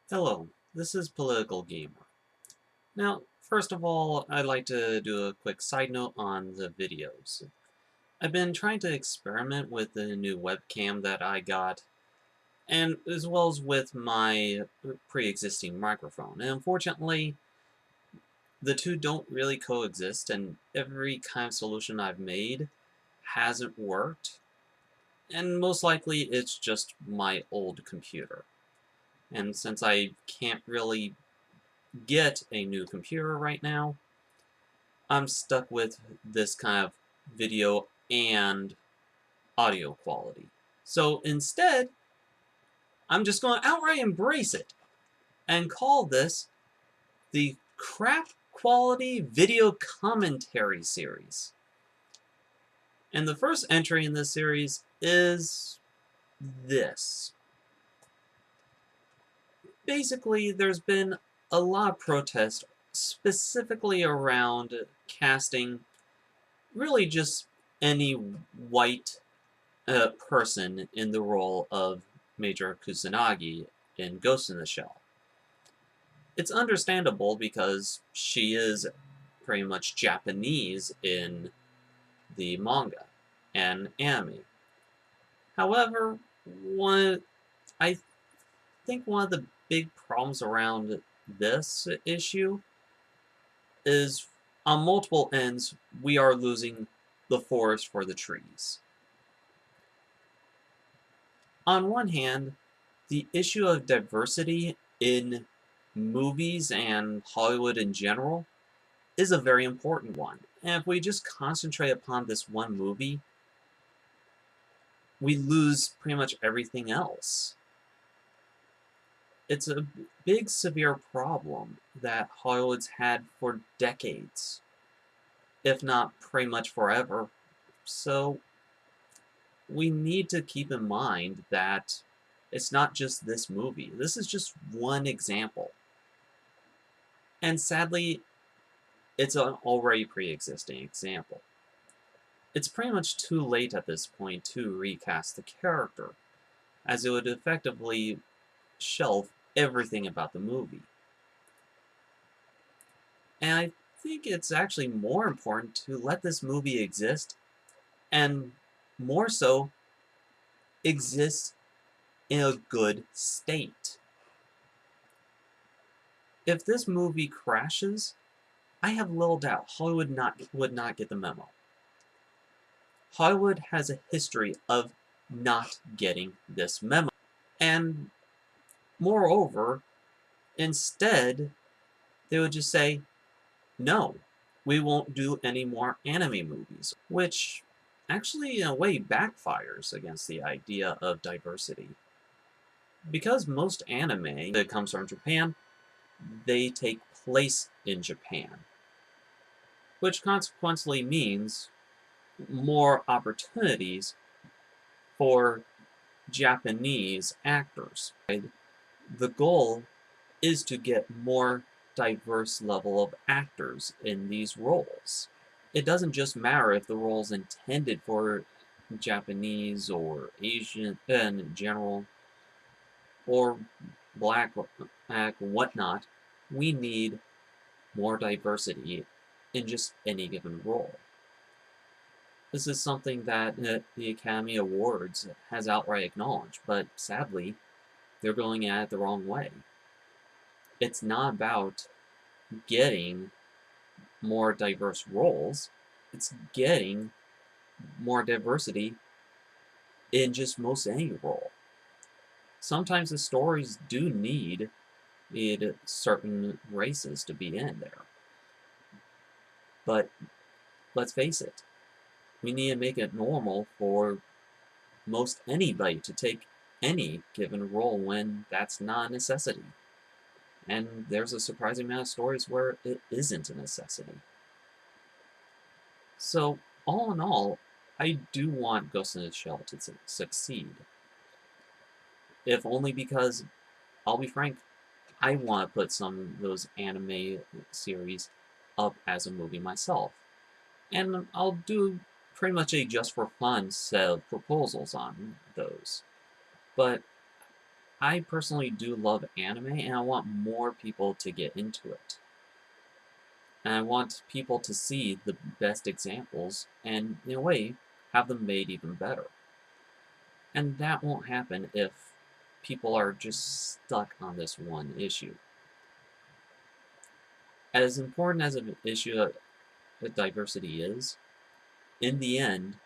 Hello, this is Political Gamer. Now, first of all, I'd like to do a quick side note on the videos. I've been trying to experiment with the new webcam that I got, and as well as with my pre-existing microphone. And unfortunately, the two don't really coexist, and every kind of solution I've made hasn't worked, and most likely it's just my old computer. And since I can't really get a new computer right now, I'm stuck with this kind of video and audio quality. So instead, I'm just going to outright embrace it and call this the Crap Quality Video Commentary Series. And the first entry in this series is this. Basically, there's been a lot of protest specifically around casting really just any white person in the role of Major Kusanagi in Ghost in the Shell. It's understandable because she is pretty much Japanese in the manga and anime. However, I think one of the big problems around this issue is on multiple ends we are losing the forest for the trees. On one hand, the issue of diversity in movies and Hollywood in general is a very important one. And if we just concentrate upon this one movie, we lose pretty much everything else. It's a big, severe problem that Hollywood's had for decades, if not pretty much forever. So we need to keep in mind that it's not just this movie. This is just one example. And sadly, it's an already pre-existing example. It's pretty much too late at this point to recast the character, as it would effectively shelve everything about the movie. And I think it's actually more important to let this movie exist, and more so, exist in a good state. If this movie crashes, I have little doubt Hollywood would not get the memo. Hollywood has a history of not getting this memo. And moreover, instead, they would just say, no, we won't do any more anime movies, which actually, in a way, backfires against the idea of diversity. Because most anime that comes from Japan, they take place in Japan, which consequently means more opportunities for Japanese actors. The goal is to get more diverse level of actors in these roles. It doesn't just matter if the role is intended for Japanese or Asian in general, or black, whatnot. We need more diversity in just any given role. This is something that the Academy Awards has outright acknowledged, but sadly, they're going at it the wrong way. It's not about getting more diverse roles, it's getting more diversity in just most any role. Sometimes the stories do need certain races to be in there. But let's face it, we need to make it normal for most anybody to take any given role when that's not a necessity. And there's a surprising amount of stories where it isn't a necessity. So, all in all, I do want Ghost in the Shell to succeed. If only because, I'll be frank, I want to put some of those anime series up as a movie myself. And I'll do pretty much a just for fun set of proposals on those. But I personally do love anime, and I want more people to get into it. And I want people to see the best examples and, in a way, have them made even better. And that won't happen if people are just stuck on this one issue. As important as an issue that diversity is, in the end,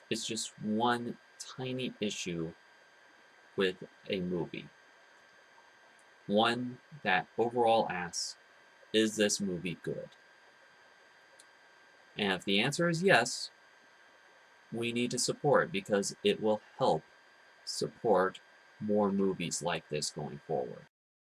it's just one tiny issue with a movie. One that overall asks, is this movie good? And if the answer is yes, we need to support it because it will help support more movies like this going forward.